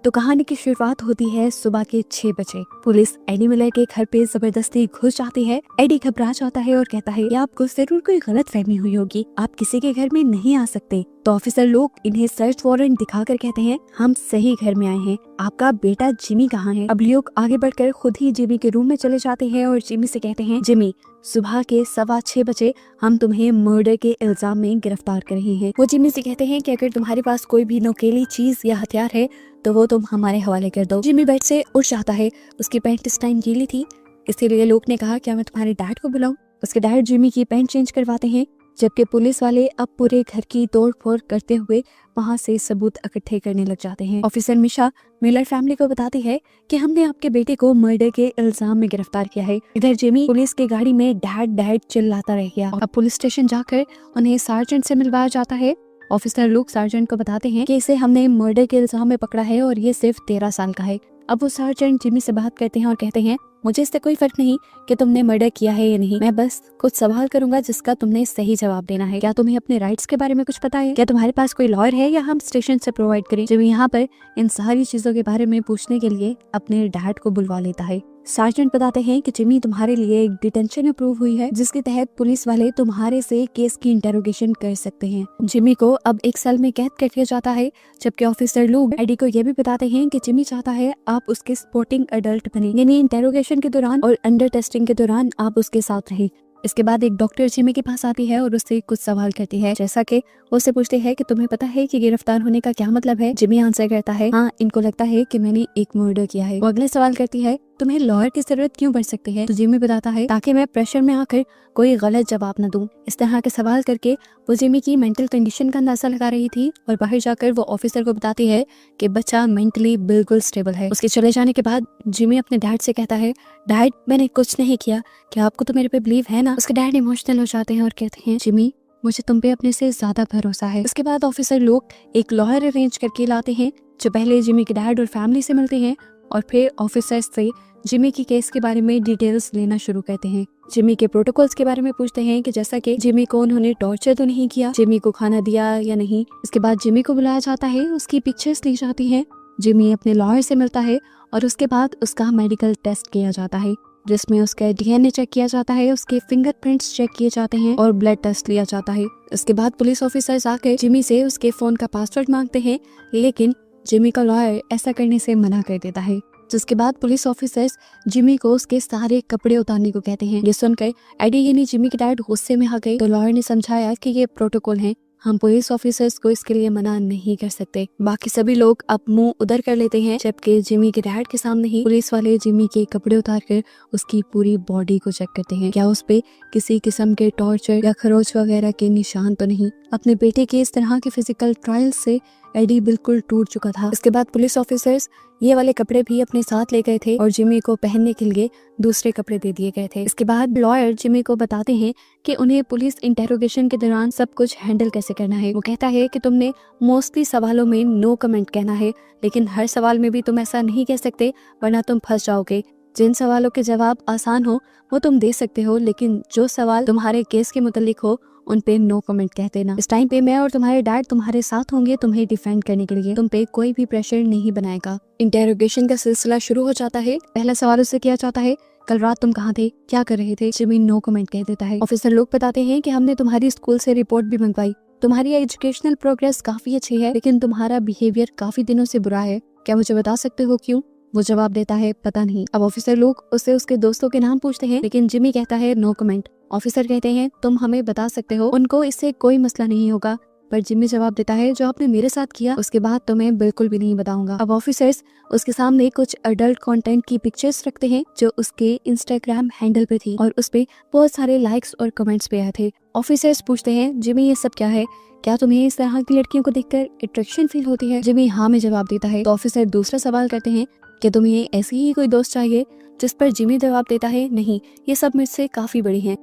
तो कहानी की शुरुआत होती है सुबह के 6 बजे। पुलिस एडी मिलर के घर पे जबरदस्ती घुस जाती है। एडी घबरा जाता है और कहता है कि आपको जरूर कोई गलत फहमी हुई होगी, आप किसी के घर में नहीं आ सकते। तो ऑफिसर लोग इन्हें सर्च वारंट दिखाकर कहते हैं हम सही घर में आए हैं, आपका बेटा जिमी कहाँ है। अब लोग आगे बढ़कर खुद ही जिमी के रूम में चले जाते हैं और जिमी से कहते हैं जिमी सुबह के 6:15 बजे हम तुम्हें मर्डर के इल्जाम में गिरफ्तार कर रहे हैं। वो जिमी से कहते हैं कि अगर तुम्हारे पास कोई भी नोकीली चीज या हथियार है तो वो तुम हमारे हवाले कर दो। जिमी बेड से उठ जाता है, उसकी पैंट इस टाइम गीली थी, इसीलिए लोग ने कहा क्या मैं तुम्हारे डैड को बुलाऊं। उसके डैड जिमी की पैंट चेंज करवाते हैं, जबकि पुलिस वाले अब पूरे घर की तोड़फोड़ करते हुए वहां से सबूत इकट्ठे करने लग जाते हैं। ऑफिसर मिशा मिलर फैमिली को बताती है कि हमने आपके बेटे को मर्डर के इल्जाम में गिरफ्तार किया है। इधर जिमी पुलिस की गाड़ी में डैड डैड चिल्लाता रह गया। अब पुलिस स्टेशन जाकर उन्हें सार्जेंट से मिलवाया जाता है। ऑफिसर लोग सार्जेंट को बताते हैं कि इसे हमने मर्डर के इल्जाम में पकड़ा है और ये सिर्फ 13 साल का है। अब वो सार्जेंट जिमी से बात करते हैं और कहते हैं मुझे इससे कोई फर्क नहीं कि तुमने मर्डर किया है या नहीं, मैं बस कुछ सवाल करूंगा जिसका तुमने सही जवाब देना है। क्या तुम्हें अपने राइट्स के बारे में कुछ पता है? क्या तुम्हारे पास कोई लॉयर है या हम स्टेशन से प्रोवाइड करें? जिमी यहाँ पर इन सारी चीजों के बारे में पूछने के लिए अपने डैड को बुलवा लेता है। सार्जेंट बताते हैं कि जिमी तुम्हारे लिए एक डिटेंशन अप्रूव हुई है जिसके तहत पुलिस वाले तुम्हारे से केस की इंटेरोगेशन कर सकते हैं। जिमी को अब 1 साल में कैद कर दिया जाता है, जबकि ऑफिसर लोग एडी को यह भी बताते हैं कि जिमी चाहता है आप उसके सपोर्टिंग अडल्ट बने, यानी इंटेरोगेशन के दौरान और अंडर टेस्टिंग के दौरान आप उसके साथ रहे। इसके बाद एक डॉक्टर जिमी के पास आती है और उससे कुछ सवाल करती है, जैसा कि उससे पूछते हैं कि तुम्हें पता है कि गिरफ्तार होने का क्या मतलब है। जिमी आंसर करता है हाँ, इनको लगता है कि मैंने एक मर्डर किया है। वो अगले सवाल करती है तुम्हें लॉयर की जरूरत क्यों पड़ सकती है? तो जिमी बताता है ताकि मैं प्रेशर में आकर कोई गलत जवाब न दूं। इस तरह के सवाल करके वो जिमी की मेंटल कंडीशन का अंदाजा लगा रही थी और बाहर जाकर वो ऑफिसर को बताती है कि बच्चा मेंटली बिल्कुल स्टेबल है। उसके चले जाने के बाद जिमी अपने डैड से कहता है डैड मैंने कुछ नहीं किया, क्या आपको तो मेरे पे बिलीव है ना? उसके डैड इमोशनल हो जाते हैं और कहते हैं जिमी मुझे तुम पे अपने से ज्यादा भरोसा है। उसके बाद ऑफिसर लोग एक लॉयर अरेंज करके लाते हैं जो पहले जिमी के डैड और फैमिली से मिलते हैं और फिर ऑफिसर से जिमी की केस के बारे में डिटेल्स लेना शुरू करते हैं। जिमी के प्रोटोकॉल्स के बारे में पूछते हैं कि जैसा कि जिमी को उन्होंने टॉर्चर तो नहीं किया, जिमी को खाना दिया या नहीं। इसके बाद जिमी को बुलाया जाता है, उसकी पिक्चर्स ली जाती हैं, जिमी अपने लॉयर से मिलता है और उसके बाद उसका मेडिकल टेस्ट किया जाता है जिसमें उसका डीएनए चेक किया जाता है, उसके फिंगरप्रिंट्स चेक किए जाते हैं और ब्लड टेस्ट लिया जाता है। इसके बाद पुलिस ऑफिसर्स आकर जिमी से उसके फोन का पासवर्ड मांगते हैं, लेकिन जिमी का लॉयर ऐसा करने से मना कर देता है। जिसके बाद पुलिस ऑफिसर्स जिमी को उसके सारे कपड़े उतारने को कहते हैं। ये सुनकर एडी यानी जिमी के डैड गुस्से में आ गए, तो लॉयर ने समझाया कि ये प्रोटोकॉल है, हम पुलिस ऑफिसर्स को इसके लिए मना नहीं कर सकते। बाकी सभी लोग अब मुंह उधर कर लेते हैं, जबकि जिमी के डैड के सामने ही पुलिस वाले जिमी के कपड़े उतार कर उसकी पूरी बॉडी को चेक करते हैं, क्या उस पे किसी किस्म के टॉर्चर या खरोच वगैरह के निशान तो नहीं। अपने बेटे के इस तरह के फिजिकल ट्रायल से एडी बिल्कुल टूट चुका था। इसके बाद पुलिस ऑफिसर्स ये वाले कपड़े भी अपने साथ ले गए थे और जिमी को पहनने के लिए दूसरे कपड़े दे दिए गए थे। इसके बाद लॉयर जिमी को बताते हैं कि उन्हें पुलिस इंटेरोगेशन के दौरान सब कुछ हैंडल कैसे करना है। वो कहता है कि तुमने मोस्टली सवालों में नो कमेंट कहना है, लेकिन हर सवाल में भी तुम ऐसा नहीं कह सकते वरना तुम फंस जाओगे। जिन सवालों के जवाब आसान हो वो तुम दे सकते हो, लेकिन जो सवाल तुम्हारे केस के मुतालिक हो उन पे नो कमेंट कह देना। इस टाइम पे मैं और तुम्हारे डैड तुम्हारे साथ होंगे तुम्हें डिफेंड करने के लिए, तुम पे कोई भी प्रेशर नहीं बनाएगा। इंटेरोगेशन का सिलसिला शुरू हो जाता है। पहला सवाल उससे किया जाता है कल रात तुम कहाँ थे, क्या कर रहे थे? जिमी नो कमेंट कह देता है। ऑफिसर लोग बताते हैं कि हमने तुम्हारी स्कूल से रिपोर्ट भी मंगवाई, तुम्हारी एजुकेशनल प्रोग्रेस काफी अच्छी है, लेकिन तुम्हारा बिहेवियर काफी दिनों से बुरा है, क्या मुझे बता सकते हो क्यों? वो जवाब देता है पता नहीं। अब ऑफिसर लोग उससे उसके दोस्तों के नाम पूछते हैं, लेकिन जिमी कहता है नो कमेंट। ऑफिसर कहते हैं तुम हमें बता सकते हो, उनको इससे कोई मसला नहीं होगा, पर जिमी जवाब देता है जो आपने मेरे साथ किया उसके बाद तो मैं बिल्कुल भी नहीं बताऊंगा। अब ऑफिसर्स उसके सामने कुछ अडल्ट कंटेंट की पिक्चर्स रखते हैं जो उसके इंस्टाग्राम हैंडल पे थी और उस पे बहुत सारे लाइक्स और कमेंट्स पे आए थे। ऑफिसर्स पूछते हैं जिमी ये सब क्या है, क्या तुम्हें इस तरह की लड़कियों को देखकर अट्रैक्शन फील होती है? जिमी हाँ में जवाब देता है। तो ऑफिसर दूसरा सवाल करते हैं कि तुम्हें ऐसी ही कोई दोस्त चाहिए? जिस पर जिमी जवाब देता है नहीं, ये सब मुझसे काफी बड़ी हैं।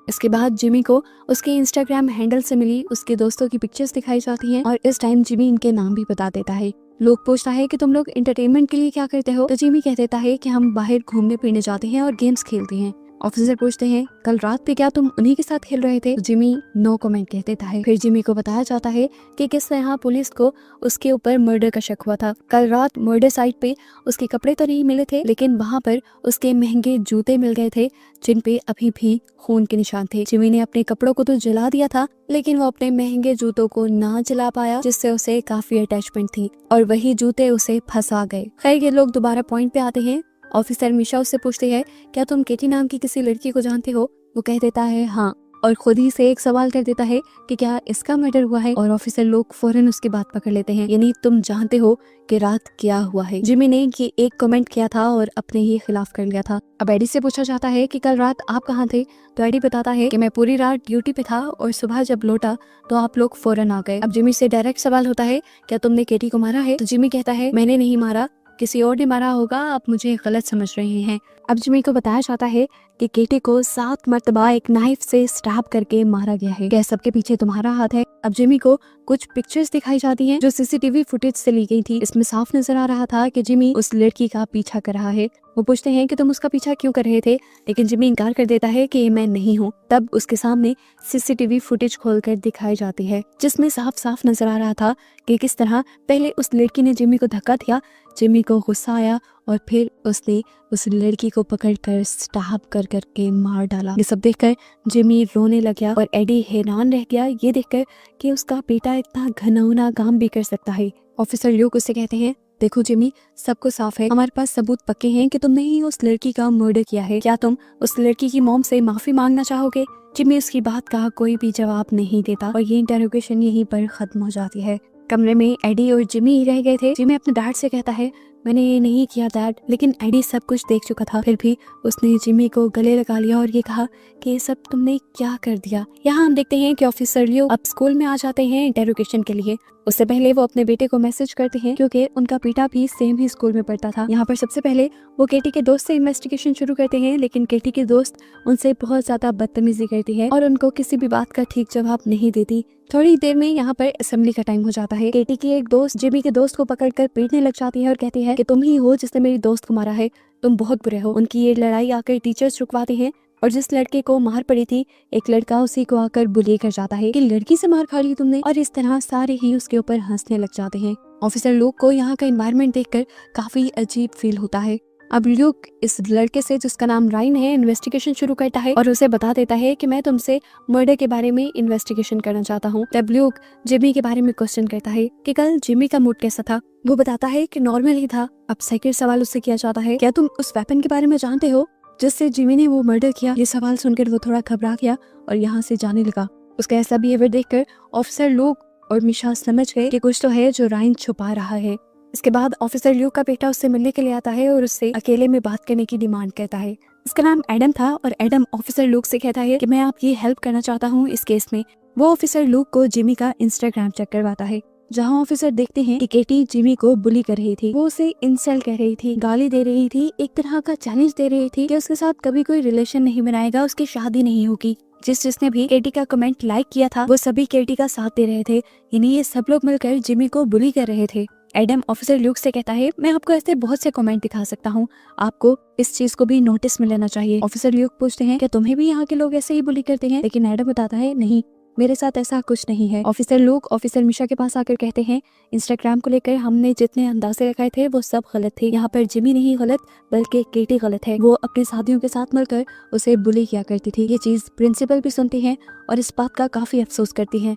इसके बाद जिमी को उसके इंस्टाग्राम हैंडल से मिली उसके दोस्तों की पिक्चर्स दिखाई जाती हैं और इस टाइम जिमी इनके नाम भी बता देता है। लोग पूछता है कि तुम लोग एंटरटेनमेंट के लिए क्या करते हो? तो जिमी कह देता है कि हम बाहर घूमने फिरने जाते हैं और गेम्स खेलते हैं। ऑफिसर पूछते हैं कल रात पे क्या तुम उन्हीं के साथ खेल रहे थे? जिमी नो कमेंट कह देता है। फिर जिमी को बताया जाता है कि किस तरह पुलिस को उसके ऊपर मर्डर का शक हुआ था। कल रात मर्डर साइट पे उसके कपड़े तो नहीं मिले थे, लेकिन वहाँ पर उसके महंगे जूते मिल गए थे जिन पे अभी भी खून के निशान थे। जिमी ने अपने कपड़ों को तो जला दिया था, लेकिन वो अपने महंगे जूतों को ना जला पाया, जिससे उसे काफी अटैचमेंट थी और वही जूते उसे फंसा गए। खैर ये लोग दोबारा पॉइंट पे आते हैं। ऑफिसर मिशा उससे पूछते हैं क्या तुम केटी नाम की किसी लड़की को जानते हो? वो कह देता है हाँ, और खुद ही से एक सवाल कर देता है कि क्या इसका मर्डर हुआ है? और ऑफिसर लोग फौरन उसकी बात पकड़ लेते हैं, यानी तुम जानते हो कि रात क्या हुआ है। जिमी ने ये एक कमेंट किया था और अपने ही खिलाफ कर लिया था। अब एडी से पूछा जाता है कि कल रात आप कहाँ थे? तो एडी बताता है कि मैं पूरी रात ड्यूटी पे था और सुबह जब लौटा तो आप लोग फौरन आ गए। अब जिमी से डायरेक्ट सवाल होता है क्या तुमने केटी को मारा है? तो जिमी कहता है मैंने नहीं मारा, किसी और ने मारा होगा, आप मुझे गलत समझ रहे हैं। अब जिमी को बताया जाता है कि केटी को 7 मर्तबा एक नाइफ से स्टैब करके मारा गया है। क्या सबके पीछे तुम्हारा हाथ है? अब जिमी को कुछ पिक्चर्स दिखाई जाती हैं जो सीसीटीवी फुटेज से ली गई थी। इसमें साफ नजर आ रहा था कि जिमी उस लड़की का पीछा कर रहा है। वो पूछते हैं कि तुम उसका पीछा क्यों कर रहे थे, लेकिन जिमी इनकार कर देता है कि मैं नहीं हूँ। तब उसके सामने सीसीटीवी फुटेज खोलकर दिखाई जाती है, जिसमें साफ साफ नजर आ रहा था कि किस तरह पहले उस लड़की ने जिमी को धक्का दिया, जिमी को गुस्सा आया और फिर उसने उस लड़की को पकड़कर स्टैब कर करके मार डाला। ये सब देखकर जिमी रोने लग गया और एडी हैरान रह गया ये देखकर कि उसका बेटा इतना घिनौना काम भी कर सकता है। ऑफिसर ल्यूक उससे कहते हैं देखो जिमी, सब कुछ साफ है, हमारे पास सबूत पक्के हैं कि तुमने ही उस लड़की का मर्डर किया है। क्या तुम उस लड़की की मॉम से माफी मांगना चाहोगे? जिमी उसकी बात का कोई भी जवाब नहीं देता और ये इंटरोगेशन यहीं पर खत्म हो जाती है। कमरे में एडी और जिमी ही रह गए थे। जिमी अपने डैड से कहता है मैंने ये नहीं किया डैड, लेकिन एडी सब कुछ देख चुका था। फिर भी उसने जिमी को गले लगा लिया और ये कहा कि ये सब तुमने क्या कर दिया। यहाँ हम देखते हैं कि ऑफिसर लियो अब स्कूल में आ जाते हैं इंटरोगेशन के लिए। उससे पहले वो अपने बेटे को मैसेज करते हैं क्योंकि उनका बेटा भी सेम ही स्कूल में पढ़ता था। यहाँ पर सबसे पहले वो केटी के दोस्त से इन्वेस्टिगेशन शुरू करते हैं, लेकिन केटी की दोस्त उनसे बहुत ज्यादा बदतमीजी करती है और उनको किसी भी बात का ठीक जवाब नहीं देती। थोड़ी देर में यहाँ पर असेंबली का टाइम हो जाता है। केटी की एक दोस्त जिमी के दोस्त को पकड़कर पीटने लग जाती है और कहती है कि तुम ही हो जिसने मेरी दोस्त को मारा है, तुम बहुत बुरे हो। उनकी ये लड़ाई आकर टीचर्स रुकवाते हैं और जिस लड़के को मार पड़ी थी एक लड़का उसी को आकर बुली कर जाता है कि लड़की से मार खा ली तुमने, और इस तरह सारे ही उसके ऊपर हंसने लग जाते हैं। ऑफिसर ल्यूक को यहाँ का एनवायरनमेंट देखकर काफी अजीब फील होता है। अब ल्यूक इस लड़के से जिसका नाम राइन है इन्वेस्टिगेशन शुरू करता है और उसे बता देता है कि मैं तुमसे मर्डर के बारे में इन्वेस्टिगेशन करना चाहता हूँ। तब ल्यूक जिमी के बारे में क्वेश्चन करता है कि कल जिमी का मूड कैसा था। वो बताता है कि नॉर्मल ही था। अब सेकंड सवाल उससे किया जाता है क्या तुम उस वेपन के बारे में जानते हो जिससे जिमी ने वो मर्डर किया। ये सवाल सुनकर वो थोड़ा घबरा गया और यहाँ से जाने लगा। उसका ऐसा बिहेवियर देखकर ऑफिसर ल्यूक और मिशा समझ गए कि कुछ तो है जो राइन छुपा रहा है। इसके बाद ऑफिसर ल्यूक का बेटा उससे मिलने के लिए आता है और उससे अकेले में बात करने की डिमांड करता है। इसका नाम एडम था और एडम ऑफिसर ल्यूक से कहता है कि मैं आपकी हेल्प करना चाहता हूँ इस केस में। वो ऑफिसर ल्यूक को जिमी का इंस्टाग्राम चेक करवाता है, जहाँ ऑफिसर देखते हैं कि केटी जिमी को बुली कर रही थी। वो उसे इंसल्ट कर रही थी, गाली दे रही थी, एक तरह का चैलेंज दे रही थी कि उसके साथ कभी कोई रिलेशन नहीं बनाएगा, उसकी शादी नहीं होगी। जिसने भी केटी का कमेंट लाइक किया था वो सभी केटी का साथ दे रहे थे, यानी ये सब लोग मिलकर जिमी को बुली कर रहे थे। एडम ऑफिसर ल्यूक से कहता है मैं आपको ऐसे बहुत से कमेंट दिखा सकता हूँ, आपको इस चीज को भी नोटिस में लेना चाहिए। ऑफिसर ल्यूक पूछते हैं क्या तुम्हें भी यहाँ के लोग ऐसे ही बुली करते हैं, लेकिन एडम बताता है नहीं, मेरे साथ ऐसा कुछ नहीं है। ऑफिसर ल्यूक ऑफिसर मिशा के पास आकर कहते हैं इंस्टाग्राम को लेकर हमने जितने अंदाजे लगाए थे वो सब गलत थे। यहाँ पर जिमी नहीं गलत बल्कि केटी गलत है। वो अपने साथियों के साथ मिलकर उसे बुली किया करती थी। ये चीज प्रिंसिपल भी सुनती है और इस बात का काफी अफसोस करती है।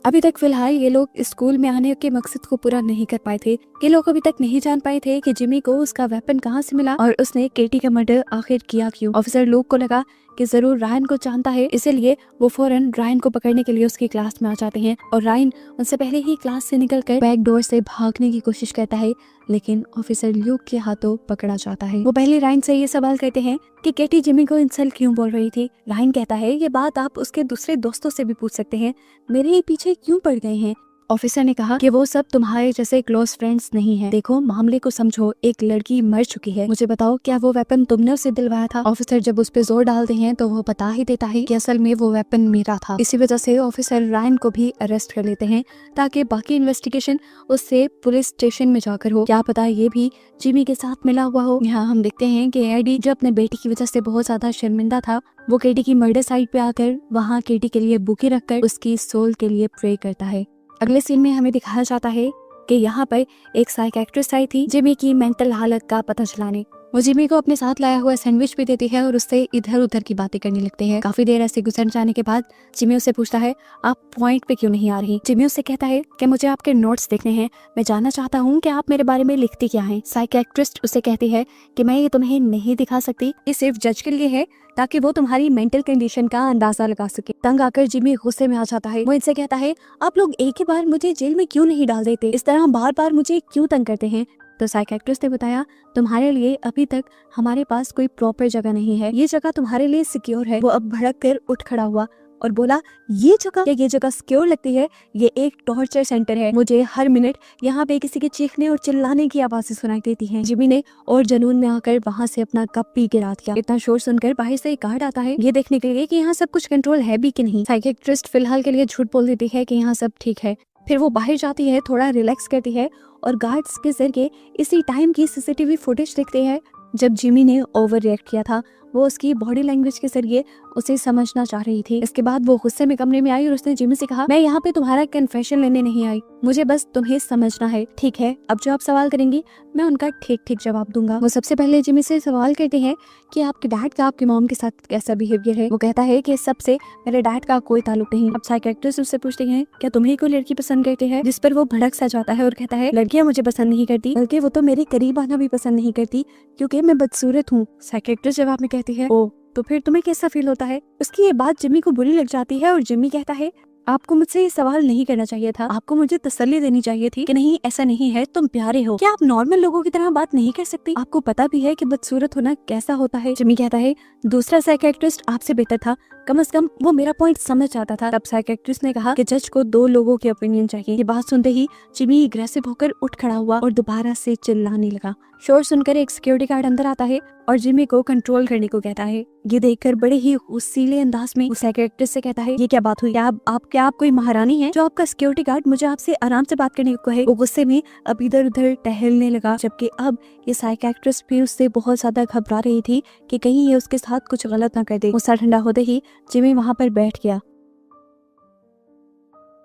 अभी तक फिलहाल ये लोग स्कूल में आने के मकसद को पूरा नहीं कर पाए थे। ये लोग अभी तक नहीं जान पाए थे कि जिमी को उसका वेपन कहाँ से मिला और उसने केटी का मर्डर आखिर किया क्यों। ऑफिसर ल्यूक को लगा कि जरूर रायन को जानता है, इसीलिए वो फौरन रायन को पकड़ने के लिए उसकी क्लास में आ जाते हैं और रायन उनसे पहले ही क्लास से निकलकर बैक डोर से भागने की कोशिश करता है, लेकिन ऑफिसर ल्यूक के हाथों पकड़ा जाता है। वो पहले रायन से ये सवाल करते हैं कि केटी जिमी को इंसल्ट क्यों बोल रही थी। रायन कहता है ये बात आप उसके दूसरे दोस्तों से भी पूछ सकते हैं, मेरे ही पीछे क्यों पड़ गए हैं। ऑफिसर ने कहा कि वो सब तुम्हारे जैसे क्लोज फ्रेंड्स नहीं है। देखो मामले को समझो, एक लड़की मर चुकी है। मुझे बताओ क्या वो वेपन तुमने उसे दिलवाया था? ऑफिसर जब उस पे जोर डालते हैं तो वो बता ही देता है कि असल में वो वेपन मेरा था। इसी वजह से ऑफिसर रायन को भी अरेस्ट कर लेते हैं ताकि बाकी इन्वेस्टिगेशन उससे पुलिस स्टेशन में जाकर हो। क्या पता ये भी जिमी के साथ मिला हुआ हो। यहाँ हम देखते हैं कि एडी जो अपने बेटी की वजह से बहुत ज्यादा शर्मिंदा था, वो केटी की मर्डर साइट पे आकर वहाँ केटी के लिए बुके रखकर उसकी सोल के लिए प्रे करता है। अगले सीन में हमें दिखाया जाता है कि यहाँ पर एक साइकियाट्रिस्ट आई थी जिमी की मेंटल हालत का पता चलाने। वो जिमी को अपने साथ लाया हुआ सैंडविच भी देती है और उससे इधर उधर की बातें करने लगते हैं। काफी देर ऐसे गुजर जाने के बाद जिमी उससे पूछता है आप पॉइंट पे क्यों नहीं आ रही? जिमी उससे कहता है कि मुझे आपके नोट्स देखने हैं, मैं जानना चाहता हूँ कि आप मेरे बारे में लिखती क्या हैं। साइकियाट्रिस्ट उसे कहती है कि मैं ये तुम्हें नहीं दिखा सकती, ये सिर्फ जज के लिए है ताकि वो तुम्हारी मेंटल कंडीशन का अंदाजा लगा सके। तंग आकर जिमी गुस्से में आ जाता है। वो इनसे कहता है आप लोग एक ही बार मुझे जेल में क्यों नहीं डाल देते, इस तरह बार बार मुझे क्यों तंग करते हैं? तो साइकियाट्रिस्ट ने बताया तुम्हारे लिए अभी तक हमारे पास कोई प्रॉपर जगह नहीं है, ये जगह तुम्हारे लिए सिक्योर है। वो अब भड़क कर उठ खड़ा हुआ और बोला ये जगह सिक्योर लगती है? ये एक टॉर्चर सेंटर है, मुझे हर मिनट यहाँ पे किसी के चीखने और चिल्लाने की आवाजें सुनाई देती हैं। जिमी ने और जुनून में आकर वहाँ से अपना कप पी गिरा दिया। इतना शोर सुनकर बाहर से एक गार्ड आता है ये देखने के लिए कि यहाँ सब कुछ कंट्रोल है भी कि नहीं। साइकियाट्रिस्ट फिलहाल के लिए झूठ बोल देती है कि यहाँ सब ठीक है। फिर वो बाहर जाती है, थोड़ा रिलैक्स करती है और गार्ड्स के जरिए इसी टाइम की सीसीटीवी फुटेज देखते हैं जब जिमी ने ओवर रिएक्ट किया था। वो उसकी बॉडी लैंग्वेज के जरिए उसे समझना चाह रही थी। इसके बाद वो गुस्से में कमरे में आई और उसने जिमी से कहा मैं यहाँ पे तुम्हारा कन्फेशन लेने नहीं आई, मुझे बस तुम्हें समझना है, ठीक है? अब जो आप सवाल करेंगी मैं उनका ठीक ठीक जवाब दूंगा। वो सबसे पहले जिमी से सवाल करते हैं कि आपके डैड का आपकी मॉम के साथ कैसा बिहेवियर है। वो कहता है कि सबसे मेरे डैड का कोई ताल्लुक नहीं। अब साइकियाट्रिस्ट उससे पूछते हैं क्या तुम्हें कोई लड़की पसंद करती है? जिस पर वो भड़क सा जाता है और कहता है लड़कियां मुझे पसंद नहीं करती, बल्कि वो तो मेरे करीब आना भी पसंद नहीं करती क्योंकि मैं बदसूरत हूँ। साइकियाट्रिस्ट जवाब में कहती है ओ तो फिर तुम्हें कैसा फील होता है? उसकी ये बात जिमी को बुरी लग जाती है और जिमी कहता है आपको मुझसे ये सवाल नहीं करना चाहिए था, आपको मुझे तसल्ली देनी चाहिए थी कि नहीं ऐसा नहीं है, तुम प्यारे हो। क्या आप नॉर्मल लोगों की तरह बात नहीं कर सकती? आपको पता भी है कि बदसूरत होना कैसा होता है? जिमी कहता है दूसरा साइकियाट्रिस्ट आपसे बेहतर था, कम से कम वो मेरा पॉइंट समझ आता था। तब साइकियाट्रिस्ट ने कहा कि जज को 2 लोगों की ओपिनियन चाहिए। ये बात सुनते ही जिमी अग्रेसिव होकर उठ खड़ा हुआ और दोबारा से चिल्लाने लगा। शोर सुनकर एक सिक्योरिटी गार्ड अंदर आता है और जिमी को कंट्रोल करने को कहता है। ये देखकर बड़े ही उसीले अंदाज में साइकियाट्रिस्ट से कहता है ये क्या बात हुई? क्या आप कोई महारानी है जो आपका सिक्योरिटी गार्ड मुझे आपसे आराम से बात करने को कहे? वो गुस्से में अब इधर उधर टहलने लगा, जबकि अब ये साइकियाट्रिस्ट भी उससे बहुत ज्यादा घबरा रही थी कि कहीं ये उसके साथ कुछ गलत ना कर दे। गुस्सा ठंडा होते ही जिमी वहाँ पर बैठ गया।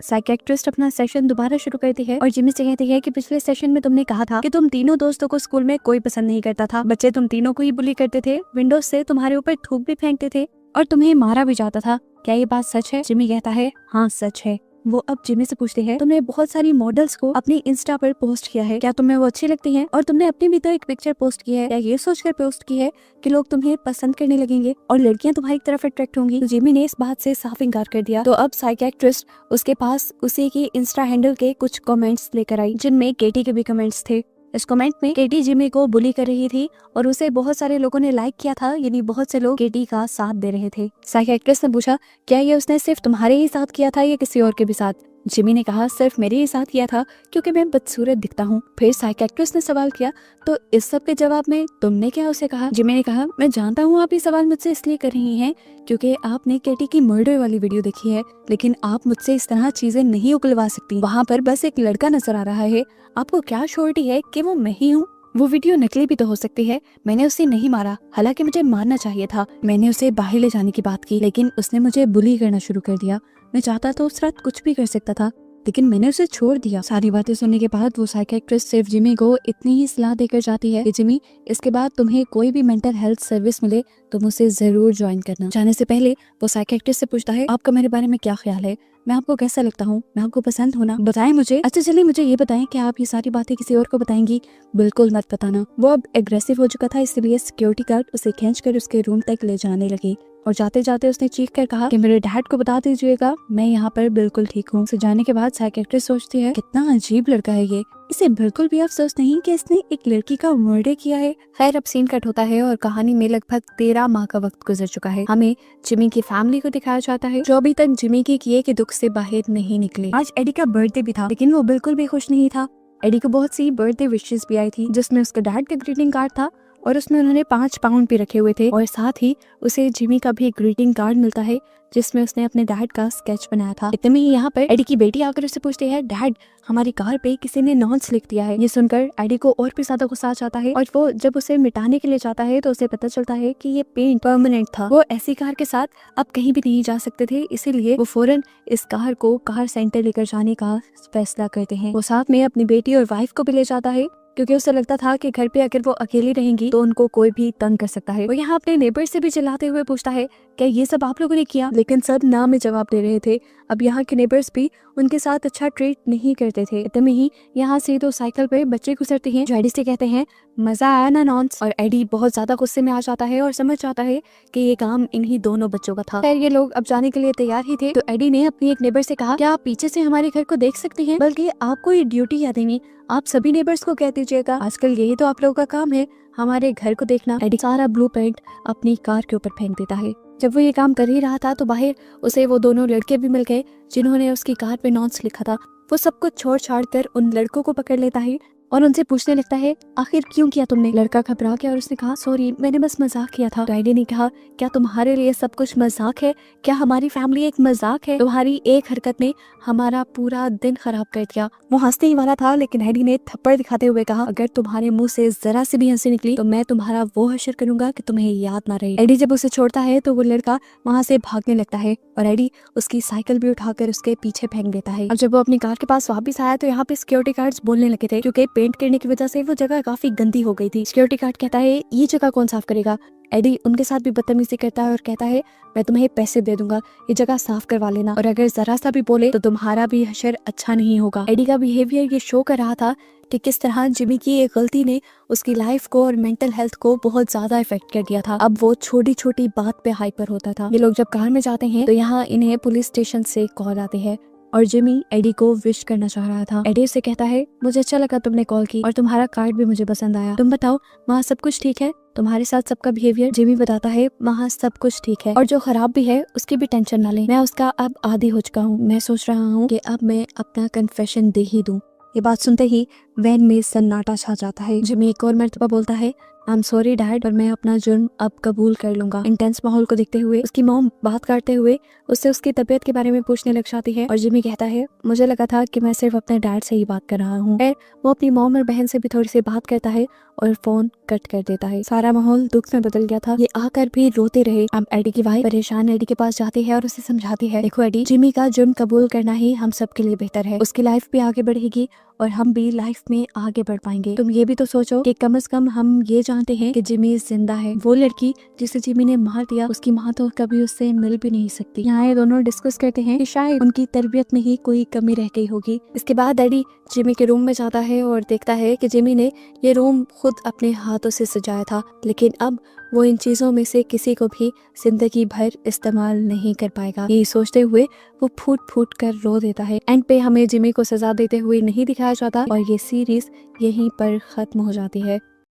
साइकियाट्रिस्ट अपना सेशन दोबारा शुरू करती है और जिमी से कहती है कि पिछले सेशन में तुमने कहा था कि तुम तीनों दोस्तों को स्कूल में कोई पसंद नहीं करता था, बच्चे तुम तीनों को ही बुली करते थे, विंडोज से तुम्हारे ऊपर थूक भी फेंकते थे और तुम्हें मारा भी जाता था। क्या ये बात सच है? जिमी कहता है हाँ सच है। वो अब जिमी से पूछते हैं तुमने बहुत सारी मॉडल्स को अपनी इंस्टा पर पोस्ट किया है, क्या तुम्हें वो अच्छी लगती हैं? और तुमने अपनी भी तो एक पिक्चर पोस्ट की है, क्या ये सोचकर पोस्ट की है कि लोग तुम्हें पसंद करने लगेंगे और लड़कियां तुम्हारी तरफ अट्रैक्ट होंगी? तो जिमी ने इस बात से साफ इनकार कर दिया। तो अब साइकियाट्रिस्ट उसके पास उसी की इंस्टा हैंडल के कुछ कमेंट्स लेकर आई जिनमें केटी के भी कमेंट्स थे। इस कमेंट में केटी जिमी को बुली कर रही थी और उसे बहुत सारे लोगों ने लाइक किया था, यानी बहुत से लोग केटी का साथ दे रहे थे। साइकियाट्रिस्ट ने पूछा क्या ये उसने सिर्फ तुम्हारे ही साथ किया था या किसी और के भी साथ? जिमी ने कहा सिर्फ मेरे ही साथ किया था क्योंकि मैं बदसूरत दिखता हूँ। फिर साइकियाट्रिस्ट ने सवाल किया तो इस सब के जवाब में तुमने क्या उसे कहा? जिमी ने कहा मैं जानता हूँ आप ये सवाल मुझसे इसलिए कर रही हैं क्योंकि आपने केटी की मर्डर वाली वीडियो देखी है, लेकिन आप मुझसे इस तरह चीजें नहीं उगलवा सकती। वहाँ पर बस एक लड़का नजर आ रहा है, आपको क्या श्योरिटी है कि वो मैं ही हूँ? वो वीडियो नकली भी तो हो सकती है, मैंने उसे नहीं मारा, हालांकि मुझे मारना चाहिए था। मैंने उसे बाहर ले जाने की बात की लेकिन उसने मुझे बुली करना शुरू कर दिया। मैं चाहता तो उस रात कुछ भी कर सकता था लेकिन मैंने उसे छोड़ दिया। सारी बातें सुनने के बाद वो साइकियाट्रिस्ट सिर्फ जिमी को इतनी ही सलाह देकर जाती है कि जिमी इसके बाद तुम्हें कोई भी मेंटल हेल्थ सर्विस मिले तुम उसे जरूर ज्वाइन करना। जाने से पहले वो साइकियाट्रिस्ट से पूछता है आपका मेरे बारे में क्या ख्याल है, मैं आपको कैसा लगता हूँ, मैं आपको पसंद हूँ ना, बताएं मुझे। अच्छा चलिए मुझे ये बताएं कि आप ये सारी बातें किसी और को बताएंगी? बिल्कुल मत बताना। वो अब एग्रेसिव हो चुका था, इसलिए सिक्योरिटी गार्ड उसे खींचकर उसके रूम तक ले जाने लगे और जाते जाते उसने चीख कर कहा कि मेरे डैड को बता दीजिएगा मैं यहाँ पर बिल्कुल ठीक हूँ। जाने के बाद साइकियाट्रिस्ट सोचती है कितना अजीब लड़का है ये, इसे बिल्कुल भी अफसोस नहीं कि इसने एक लड़की का मर्डर किया है। खैर अब सीन कट होता है और कहानी में लगभग 13 माह का वक्त गुजर चुका है। हमें जिमी की फैमिली को दिखाया जाता है जो अभी तक जिमी के किए के दुख से बाहर नहीं निकले। आज एडी का बर्थडे भी था लेकिन वो बिल्कुल भी खुश नहीं था। एडी को बहुत सी बर्थडे विशेस भी आई थी जिसमें उसका डैड का ग्रीटिंग कार्ड था और उसमें उन्होंने 5 पाउंड भी रखे हुए थे और साथ ही उसे जिमी का भी एक ग्रीटिंग कार्ड मिलता है जिसमें उसने अपने डैड का स्केच बनाया था। इतने में ही यहाँ पर एडी की बेटी आकर उससे पूछती है, डैड हमारी कार पे किसी ने नॉन्स लिख दिया है। ये सुनकर एडी को और भी ज्यादा गुस्सा आ जाता है और वो जब उसे मिटाने के लिए जाता है तो उसे पता चलता है कि ये पेंट परमानेंट था। वो ऐसी कार के साथ अब कहीं भी नहीं जा सकते थे, इसीलिए वो फौरन इस कार को कार सेंटर लेकर जाने का फैसला करते हैं। वो साथ में अपनी बेटी और वाइफ को भी ले जाता है क्योंकि उसे लगता था कि घर पे अगर वो अकेली रहेंगी तो उनको कोई भी तंग कर सकता है। वो यहाँ अपने नेबर से भी चिल्लाते हुए पूछता है, क्या ये सब आप लोगों ने किया? लेकिन सब ना में जवाब दे रहे थे। अब यहाँ के नेबर्स भी उनके साथ अच्छा ट्रीट नहीं करते थे। इतने में ही यहाँ से दो साइकिल पे बच्चे गुजरते हैं जो एडी से कहते हैं, मजा आया ना नॉन्स? और एडी बहुत ज्यादा गुस्से में आ जाता है और समझ जाता है कि ये काम इन्हीं दोनों बच्चों का था। खैर ये लोग अब जाने के लिए तैयार ही थे तो एडी ने अपनी एक नेबर से कहा, क्या आप पीछे से हमारे घर को देख सकते हैं? बल्कि आपको ये ड्यूटी याद नहीं, आप सभी नेबर्स को कह दीजिएगा, आजकल यही तो आप लोगों का काम है, हमारे घर को देखना। एडी सारा ब्लू पेंट अपनी कार के ऊपर फेंक देता है। जब वो ये काम कर ही रहा था तो बाहर उसे वो दोनों लड़के भी मिल गए जिन्होंने उसकी कार पे नॉन्स लिखा था। वो सब कुछ छोड़ छाड़ कर उन लड़कों को पकड़ लेता है और उनसे पूछने लगता है, आखिर क्यों किया तुमने? लड़का घबरा गया और उसने कहा, सॉरी मैंने बस मजाक किया था। एडी ने कहा, क्या तुम्हारे लिए सब कुछ मजाक है? क्या हमारी फैमिली एक मजाक है? तुम्हारी एक हरकत ने हमारा पूरा दिन खराब कर दिया। वो हंसने ही वाला था लेकिन एडी ने थप्पड़ दिखाते हुए कहा, अगर तुम्हारे मुंह से जरा सी भी हंसी निकली तो मैं तुम्हारा वो हश्र करूंगा कि तुम्हें याद ना रहे। एडी जब उसे छोड़ता है तो वो लड़का वहाँ से भागने लगता है और एडी उसकी साइकिल भी उठाकर उसके पीछे फेंक देता है। अब जब वो अपनी कार के पास वापस आया तो यहाँ पे सिक्योरिटी गार्ड्स बोलने लगे थे क्योंकि पेंट करने की वजह से वो जगह काफी गंदी हो गई थी। सिक्योरिटी गार्ड कहता है, ये जगह कौन साफ करेगा? एडी उनके साथ भी बदतमीजी करता है और कहता है, मैं तुम्हें पैसे दे दूंगा, ये जगह साफ करवा लेना, और अगर जरा सा भी बोले तो तुम्हारा भी हशर अच्छा नहीं होगा। एडी का बिहेवियर ये शो कर रहा था कि किस तरह जिमी की एक गलती ने उसकी लाइफ को और मेंटल हेल्थ को बहुत ज्यादा इफेक्ट कर दिया था। अब वो छोटी छोटी बात पे हाइपर होता था। ये लोग जब कार में जाते हैं तो यहाँ इन्हें पुलिस स्टेशन से कॉल आती है और जिमी एडी को विश करना चाह रहा था। एडी से कहता है, मुझे अच्छा लगा तुमने कॉल की और तुम्हारा कार्ड भी मुझे पसंद आया। तुम बताओ वहाँ सब कुछ ठीक है? तुम्हारे साथ सबका बिहेवियर? जिमी बताता है, वहाँ सब कुछ ठीक है और जो खराब भी है उसकी भी टेंशन ना ले, मैं उसका अब आदी हो चुका हूँ। मैं सोच रहा हूँ कि अब मैं अपना कन्फेशन दे ही दूँ। ये बात सुनते ही वैन में सन्नाटा छा जाता है। जिमी एक और मर्तबा बोलता है, आई एम सॉरी डैड, पर मैं अपना जुर्म अब कबूल कर लूंगा। इंटेंस माहौल को देखते हुए उसकी मॉम बात करते हुए उससे उसकी तबीयत के बारे में पूछने लग जाती है और जिमी कहता है, मुझे लगा था कि मैं सिर्फ अपने डैड से ही बात कर रहा हूँ। फिर वो अपनी मॉम और बहन से भी थोड़ी सी बात करता है और फोन कट कर देता है। सारा माहौल दुख में बदल गया था। ये आकर भी रोते रहे। अब एडी की वाइफ परेशान एडी के पास जाती है और उसे समझाती है, देखो एडी, जिमी का जुर्म कबूल करना ही हम सब के लिए बेहतर है। उसकी लाइफ भी आगे बढ़ेगी और हम भी लाइफ में आगे बढ़ पाएंगे। तुम ये भी तो सोचो कि कम से कम हम ये जानते हैं कि जिमी जिंदा है। वो लड़की जिसे जिमी ने मार दिया, उसकी माँ तो कभी उससे मिल भी नहीं सकती। यहाँ ये दोनों डिस्कस करते हैं कि शायद उनकी तरबियत में ही कोई कमी रह गई होगी। इसके बाद एडी जिमी के रूम में जाता है और देखता है कि जिमी ने ये रूम खुद अपने हाथों से सजाया था, लेकिन अब वो इन चीजों में से किसी को भी जिंदगी भर इस्तेमाल नहीं कर पाएगा। यही सोचते हुए वो फूट फूट कर रो देता है। एंड पे हमें जिमी को सजा देते हुए नहीं दिखाया जाता और ये सीरीज यहीं पर खत्म हो जाती है।